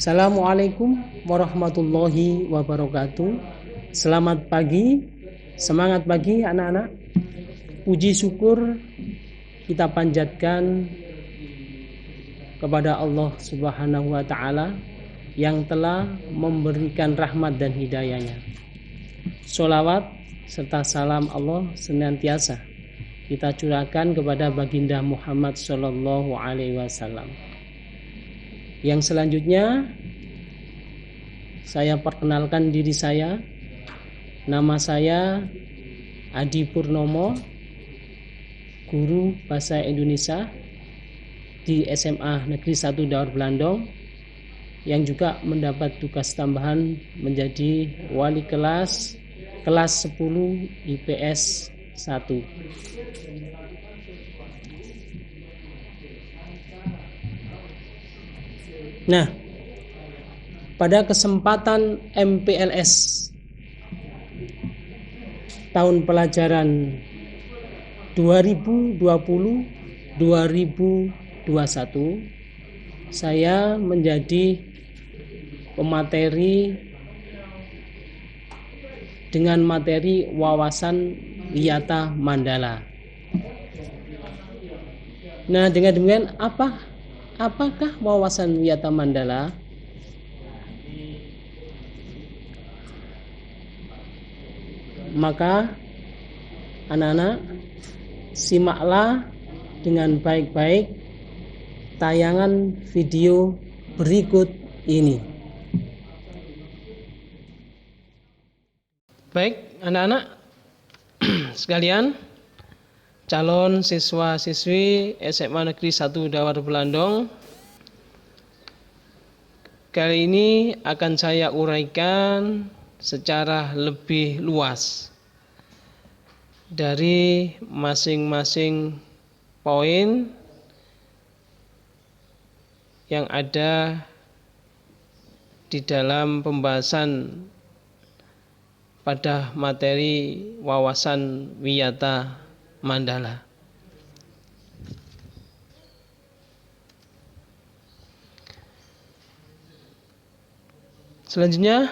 Assalamualaikum warahmatullahi wabarakatuh. Selamat pagi, semangat pagi anak-anak. Puji syukur kita panjatkan kepada Allah Subhanahu wa Ta'ala yang telah memberikan rahmat dan hidayahnya. Sholawat serta salam Allah senantiasa kita curahkan kepada baginda Muhammad Sallallahu Alaihi Wasallam. Yang selanjutnya saya perkenalkan diri saya. Nama saya Adi Purnomo, guru bahasa Indonesia di SMA Negeri 1 Daur Blandong, yang juga mendapat tugas tambahan menjadi wali kelas 10 IPS 1. Nah, pada kesempatan MPLS tahun pelajaran 2020-2021 saya menjadi pemateri dengan materi wawasan wiyata mandala. Nah, dengan demikian apakah wawasan wiyata mandala? Maka anak-anak simaklah dengan baik-baik tayangan video berikut ini. Baik anak-anak sekalian, calon siswa-siswi SMA Negeri 1 Daur Blandong, kali ini akan saya uraikan secara lebih luas dari masing-masing poin yang ada di dalam pembahasan pada materi wawasan wiyata mandala. Selanjutnya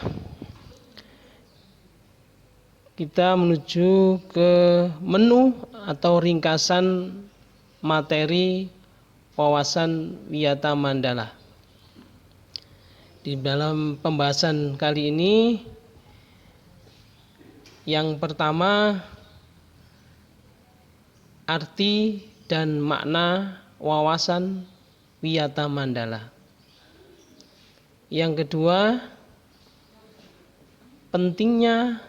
kita menuju ke menu atau ringkasan materi wawasan wiyata mandala. Di dalam pembahasan kali ini, yang pertama, arti dan makna wawasan wiyata mandala. Yang kedua, pentingnya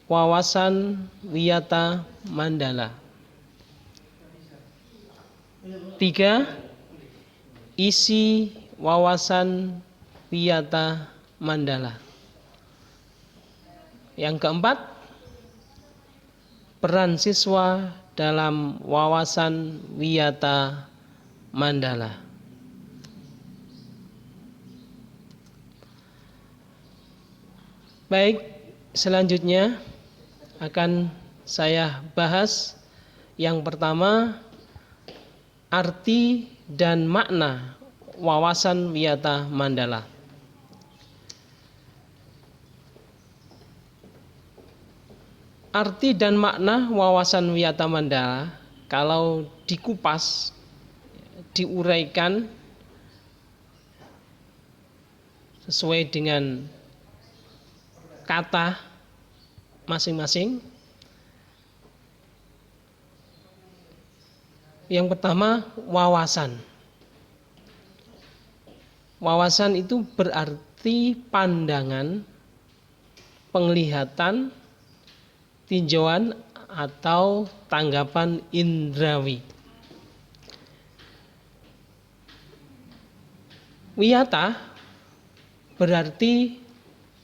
wawasan wiyata mandala. 3. Isi wawasan wiyata mandala. Yang keempat, peran siswa dalam wawasan wiyata mandala. Baik, selanjutnya akan saya bahas yang pertama, arti dan makna wawasan wiyata mandala. Arti dan makna wawasan wiyata mandala kalau dikupas, diuraikan sesuai dengan kata masing-masing. Yang pertama, wawasan. Wawasan itu berarti pandangan, penglihatan, tinjauan atau tanggapan indrawi. Wiyata berarti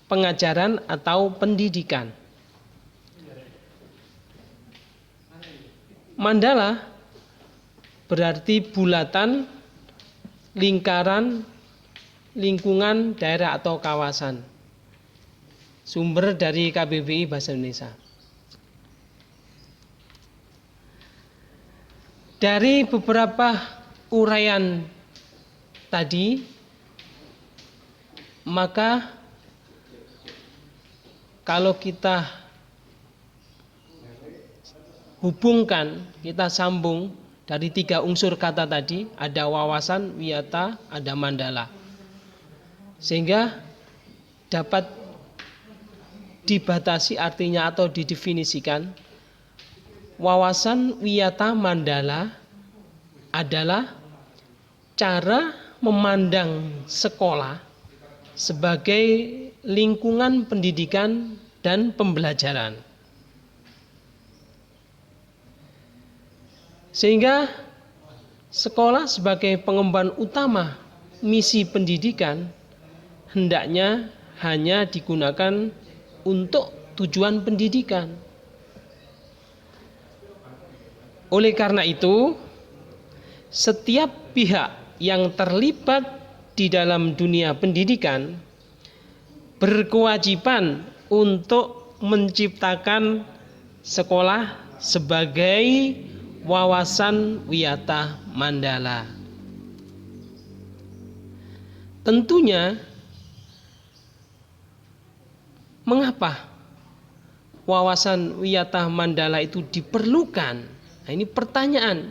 pengajaran atau pendidikan. Mandala berarti bulatan, lingkaran, lingkungan, daerah atau kawasan. Sumber dari KBBI Bahasa Indonesia. Dari beberapa uraian tadi, Maka kalau kita hubungkan, kita sambung dari 3 unsur kata tadi, ada wawasan, wiyata, ada mandala. Sehingga dapat dibatasi artinya atau didefinisikan, wawasan, wiyata, mandala adalah cara memandang sekolah sebagai lingkungan pendidikan dan pembelajaran. Sehingga sekolah sebagai pengemban utama misi pendidikan hendaknya hanya digunakan untuk tujuan pendidikan. Oleh karena itu, setiap pihak yang terlibat di dalam dunia pendidikan berkewajiban untuk menciptakan sekolah sebagai wawasan wiyata mandala. Tentunya, mengapa wawasan wiyata mandala itu diperlukan? Nah, ini pertanyaan.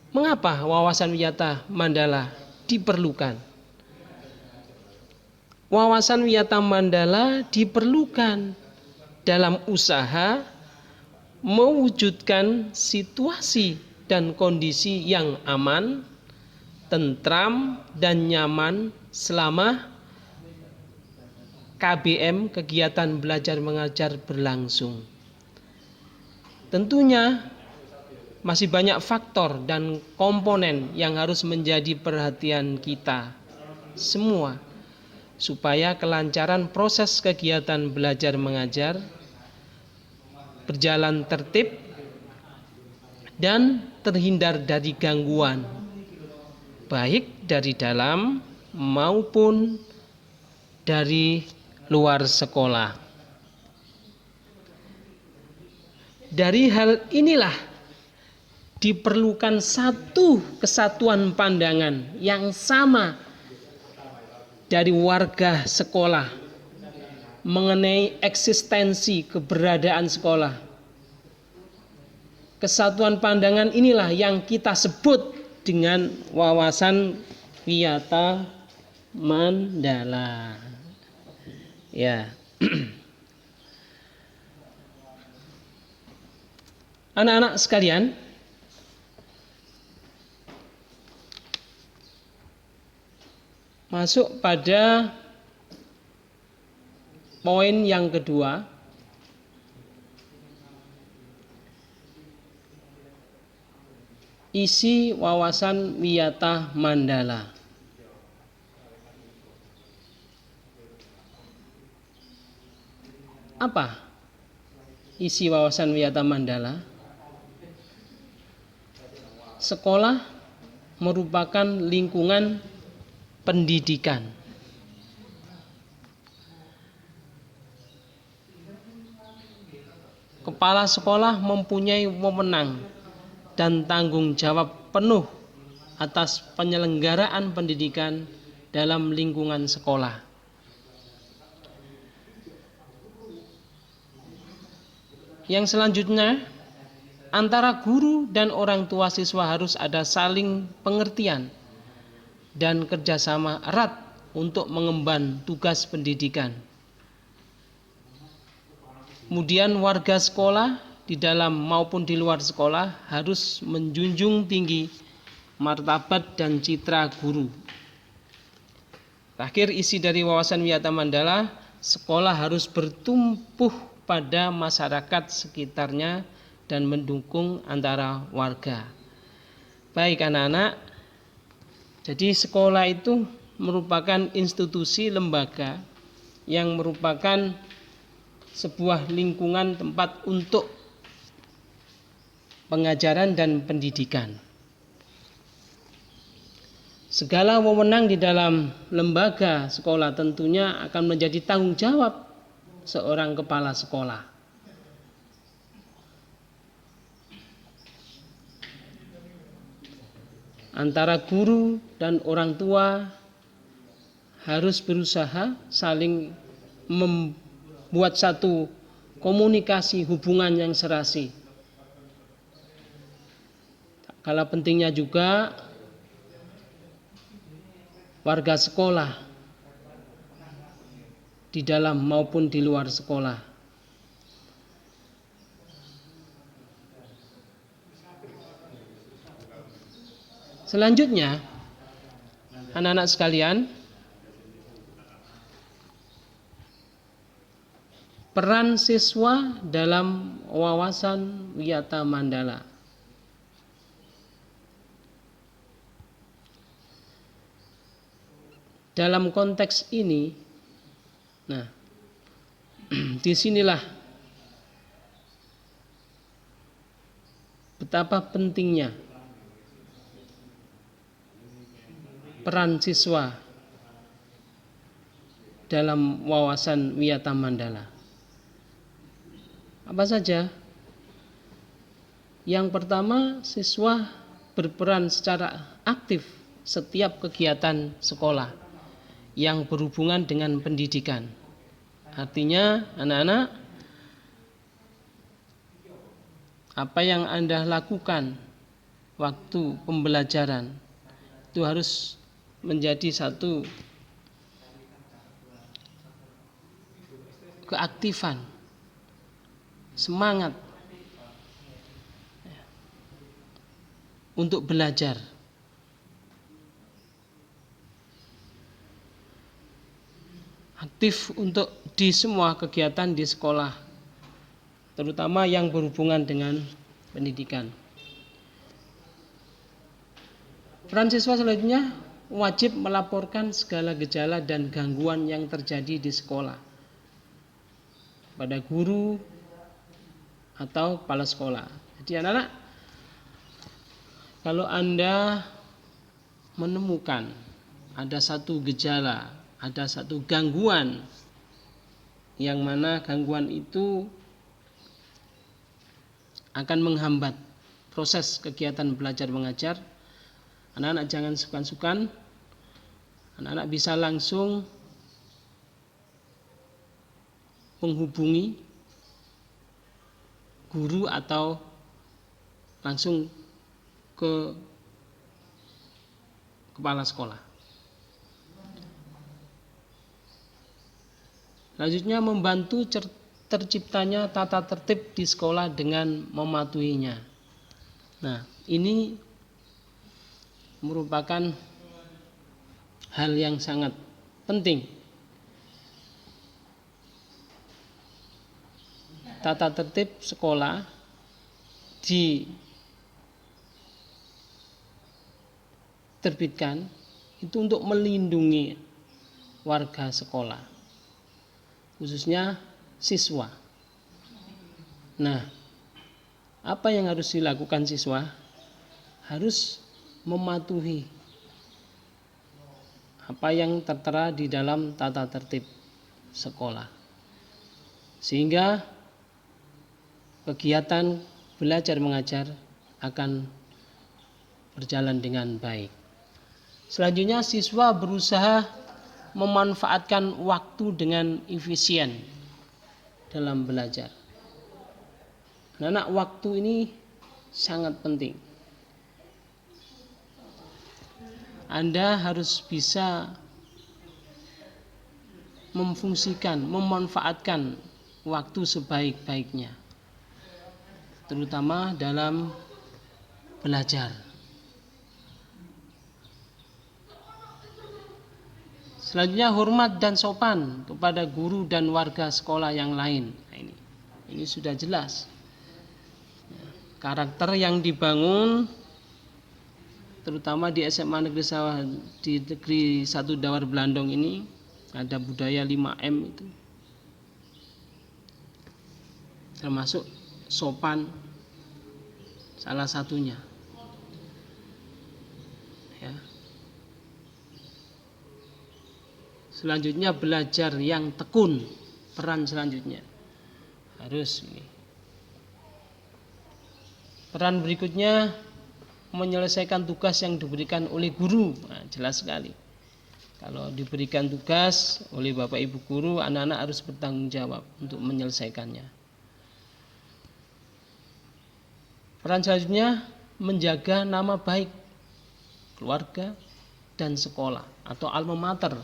Mengapa wawasan wiyata mandala diperlukan? Wawasan wiyata mandala diperlukan dalam usaha mewujudkan situasi dan kondisi yang aman, tentram, dan nyaman selama KBM, kegiatan belajar mengajar, berlangsung. Tentunya masih banyak faktor dan komponen yang harus menjadi perhatian kita semua supaya kelancaran proses kegiatan belajar mengajar berjalan tertib dan terhindar dari gangguan, baik dari dalam maupun dari luar sekolah. Dari hal inilah diperlukan satu kesatuan pandangan yang sama dari warga sekolah mengenai eksistensi keberadaan sekolah. Kesatuan pandangan inilah yang kita sebut dengan wawasan wiyata mandala. Ya. Anak-anak sekalian, masuk pada poin yang kedua, isi wawasan wiyata mandala. Apa isi wawasan wiyata mandala? Sekolah merupakan lingkungan pendidikan. Kepala sekolah mempunyai wewenang dan tanggung jawab penuh atas penyelenggaraan pendidikan dalam lingkungan sekolah. Yang selanjutnya, antara guru dan orang tua siswa harus ada saling pengertian dan kerjasama erat untuk mengemban tugas pendidikan. Kemudian warga sekolah di dalam maupun di luar sekolah harus menjunjung tinggi martabat dan citra guru. Terakhir, isi dari wawasan wiyata mandala, sekolah harus bertumbuh pada masyarakat sekitarnya dan mendukung antara warga. Baik anak-anak, jadi sekolah itu merupakan institusi lembaga yang merupakan sebuah lingkungan tempat untuk pengajaran dan pendidikan. Segala wewenang di dalam lembaga sekolah tentunya akan menjadi tanggung jawab seorang kepala sekolah. Antara guru dan orang tua harus berusaha saling membuat satu komunikasi hubungan yang serasi. Kala pentingnya juga warga sekolah di dalam maupun di luar sekolah. Selanjutnya, anak-anak sekalian, peran siswa dalam wawasan wiyata mandala. Dalam konteks ini, nah, disinilah betapa pentingnya peran siswa dalam wawasan wiyata mandala. Apa saja? Yang pertama, siswa berperan secara aktif setiap kegiatan sekolah yang berhubungan dengan pendidikan. Artinya, anak-anak, apa yang Anda lakukan waktu pembelajaran itu harus menjadi satu keaktifan, semangat untuk belajar. Aktif untuk di semua kegiatan di sekolah, terutama yang berhubungan dengan pendidikan. Peran siswa selanjutnya wajib melaporkan segala gejala dan gangguan yang terjadi di sekolah pada guru atau kepala sekolah. Jadi anak-anak, kalau Anda menemukan ada satu gejala, ada satu gangguan, yang mana gangguan itu akan menghambat proses kegiatan belajar mengajar, anak-anak jangan sungkan-sungkan, anak-anak bisa langsung menghubungi guru atau langsung ke kepala sekolah. Selanjutnya, membantu terciptanya tata tertib di sekolah dengan mematuhinya. Nah, ini merupakan hal yang sangat penting. Tata tertib sekolah diterbitkan itu untuk melindungi warga sekolah, khususnya siswa. Nah, apa yang harus dilakukan siswa? Harus mematuhi apa yang tertera di dalam tata tertib sekolah, sehingga kegiatan belajar mengajar akan berjalan dengan baik. Selanjutnya, siswa berusaha memanfaatkan waktu dengan efisien dalam belajar. Anak-anak, waktu ini sangat penting. Anda harus bisa memfungsikan, memanfaatkan waktu sebaik-baiknya, terutama dalam belajar. Selanjutnya, hormat dan sopan kepada guru dan warga sekolah yang lain. Nah, ini sudah jelas. Karakter yang dibangun, terutama di SMA Negeri Sawah di Negeri 1 Dawar Blandong ini, ada budaya 5M itu, termasuk sopan salah satunya. Ya. Selanjutnya, belajar yang tekun, peran selanjutnya harus ini. Peran berikutnya, menyelesaikan tugas yang diberikan oleh guru. Nah, jelas sekali. Kalau diberikan tugas oleh Bapak Ibu guru, anak-anak harus bertanggung jawab untuk menyelesaikannya. Peran selanjutnya menjaga nama baik keluarga dan sekolah atau alma mater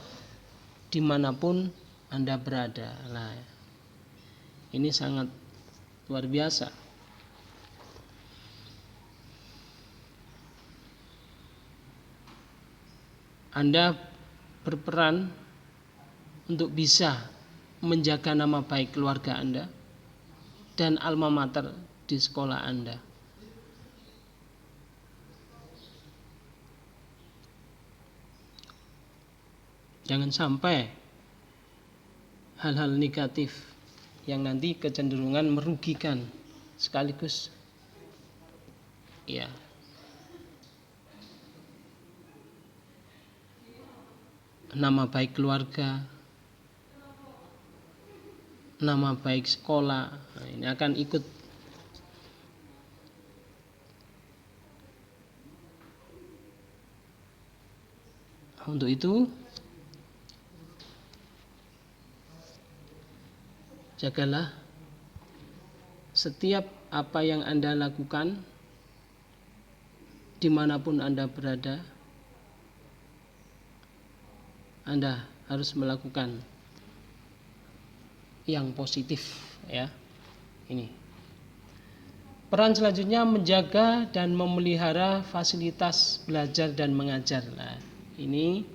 dimanapun Anda berada. Nah, ini sangat luar biasa. Anda berperan untuk bisa menjaga nama baik keluarga Anda dan alma mater di sekolah Anda. Jangan sampai hal-hal negatif yang nanti kecenderungan merugikan sekaligus ya nama baik keluarga, nama baik sekolah. Nah, ini akan ikut untuk itu. Jagalah setiap apa yang Anda lakukan dimanapun Anda berada. Anda harus melakukan yang positif ya. Ini. Peran selanjutnya menjaga dan memelihara fasilitas belajar dan mengajar. Nah, ini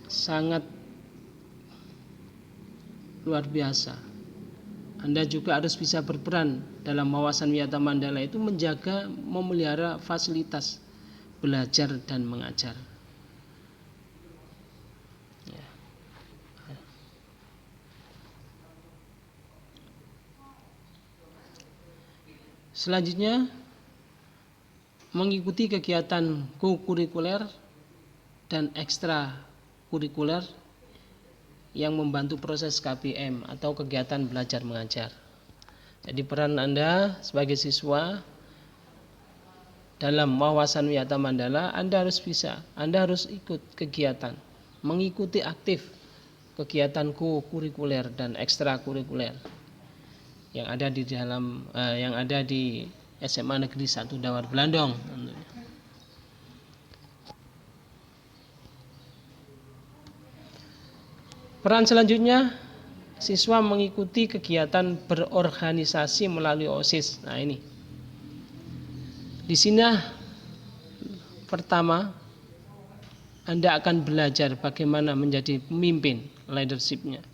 sangat luar biasa. Anda juga harus bisa berperan dalam wawasan Wiyata Mandala itu menjaga, memelihara fasilitas belajar dan mengajar. Ya. Selanjutnya mengikuti kegiatan co-kurikuler dan ekstra kurikuler yang membantu proses KBM atau kegiatan belajar mengajar. Jadi peran Anda sebagai siswa dalam wawasan Wiyata Mandala, Anda harus bisa, Anda harus ikut kegiatan, mengikuti aktif kegiatan kurikuler dan ekstrakurikuler yang ada di dalam yang ada di SMA Negeri 1 Dawar Blandong. Peran selanjutnya, siswa mengikuti kegiatan berorganisasi melalui OSIS. Nah, ini. Di sini pertama Anda akan belajar bagaimana menjadi pemimpin, leadership-nya.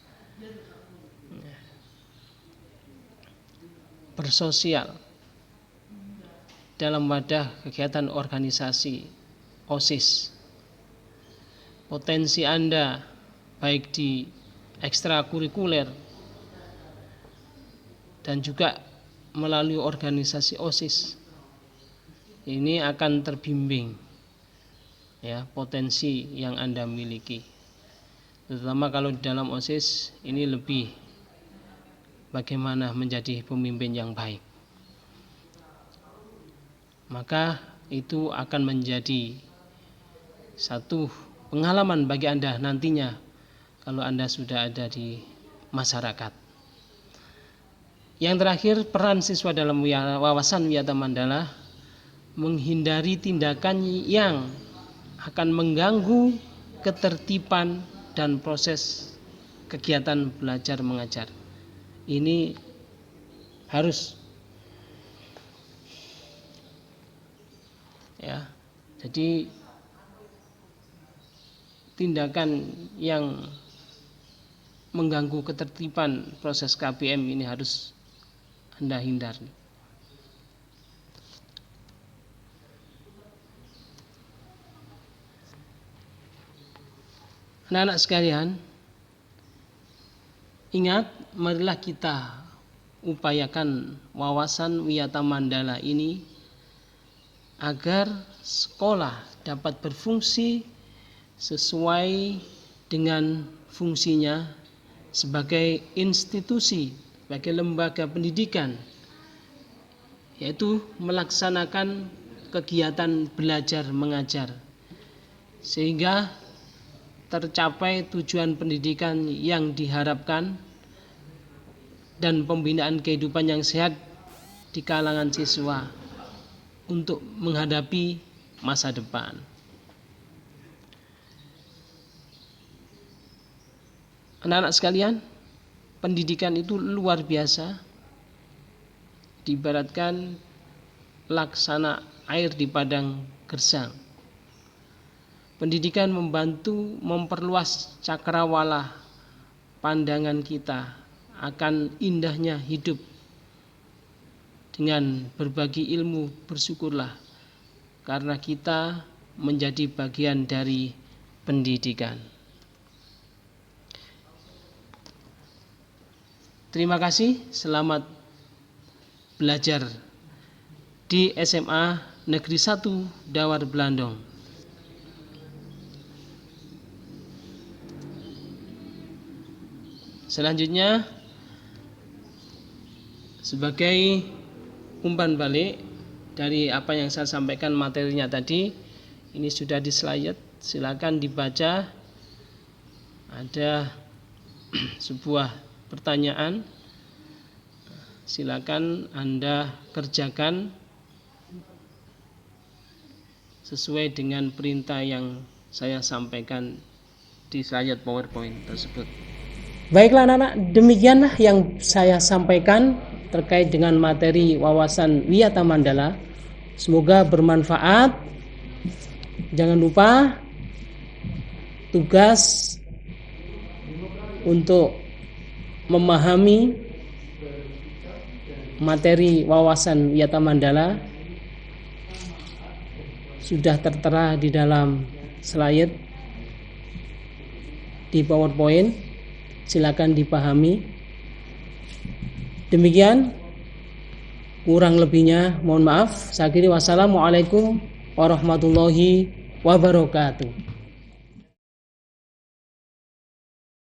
Bersosial dalam wadah kegiatan organisasi OSIS. Potensi Anda baik di ekstrakurikuler dan juga melalui organisasi OSIS ini akan terbimbing ya potensi yang Anda miliki, terutama kalau di dalam OSIS ini lebih bagaimana menjadi pemimpin yang baik. Maka itu akan menjadi satu pengalaman bagi Anda nantinya kalau Anda sudah ada di masyarakat. Yang terakhir, peran siswa dalam wawasan Wiyata Mandala menghindari tindakan yang akan mengganggu ketertiban dan proses kegiatan belajar mengajar. Ini harus ya. Jadi tindakan yang mengganggu ketertiban proses KBM ini harus Anda hindari. Anak-anak sekalian, ingat, marilah kita upayakan wawasan Wiyata Mandala ini agar sekolah dapat berfungsi sesuai dengan fungsinya sebagai institusi, sebagai lembaga pendidikan, yaitu melaksanakan kegiatan belajar mengajar sehingga tercapai tujuan pendidikan yang diharapkan dan pembinaan kehidupan yang sehat di kalangan siswa untuk menghadapi masa depan. Anak-anak sekalian, pendidikan itu luar biasa, diibaratkan laksana air di padang gersang. Pendidikan membantu memperluas cakrawala pandangan kita akan indahnya hidup. Dengan berbagi ilmu, bersyukurlah karena kita menjadi bagian dari pendidikan. Terima kasih, selamat belajar di SMA Negeri 1 Dawar Blandong. Selanjutnya, sebagai umpan balik dari apa yang saya sampaikan materinya tadi, ini sudah di slide, silakan dibaca. Ada sebuah pertanyaan, silakan Anda kerjakan sesuai dengan perintah yang saya sampaikan di slide PowerPoint tersebut. Baiklah anak-anak, demikianlah yang saya sampaikan terkait dengan materi wawasan Wiyata Mandala. Semoga bermanfaat. Jangan lupa tugas untuk memahami materi wawasan Wiyata Mandala sudah tertera di dalam slide di PowerPoint. Silakan dipahami. Demikian, kurang lebihnya mohon maaf. Saya kira wassalamualaikum warahmatullahi wabarakatuh.